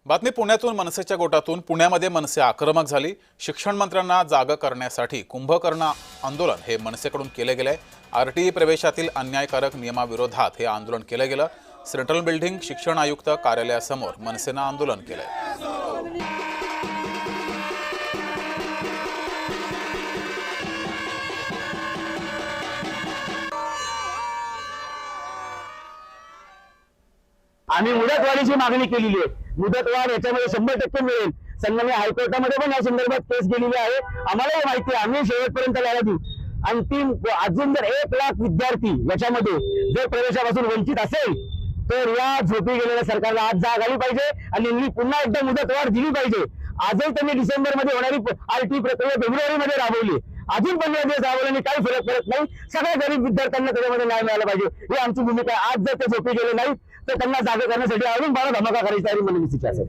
बातमी पुण्यातून मनसेच्या गोटातून पुण्यामध्ये मनसे आक्रमक झाली। शिक्षण मंत्र्यांना जागा करण्यासाठी कुंभकर्ण आंदोलन हे मनसेकडून केले गेले। आरटीई प्रवेशातील अन्यायकारक नियमाविरोधात हे आंदोलन केले गेलं। सेंट्रल बिल्डिंग शिक्षण आयुक्त कार्यालयासमोर मनसेनं आंदोलन केलं। आम्ही मुदतवाढीची मागणी केलेली आहे। मुदतवाढ याच्यामध्ये 100% मिळेल। सन्मान्य हायकोर्टामध्ये पण या संदर्भात केस गेलेली आहे। आम्हालाही माहिती आहे, आम्ही शेवटपर्यंत लढा देऊ। अंतिम अजून जर 1 लाख विद्यार्थी याच्यामध्ये जर प्रवेशापासून वंचित असेल तर या झोपी गेलेल्या सरकारला आज जाग आली पाहिजे आणि यांनी पुन्हा एकदा मुदतवाढ दिली पाहिजे। आजही त्यांनी डिसेंबरमध्ये होणारी आरटी प्रक्रिया फेब्रुवारीमध्ये राबवली, अजून 15 दिवस राबवल्याने काही फरक पडत नाही। सगळ्या गरीब विद्यार्थ्यांना त्याच्यामध्ये न्याय मिळाला पाहिजे, ही आमची भूमिका आहे। आज जर ते झोपी गेले नाही तर त्यांना जागा करण्यासाठी अजून बरा धमाका करायची तयारी मनसेची असेल।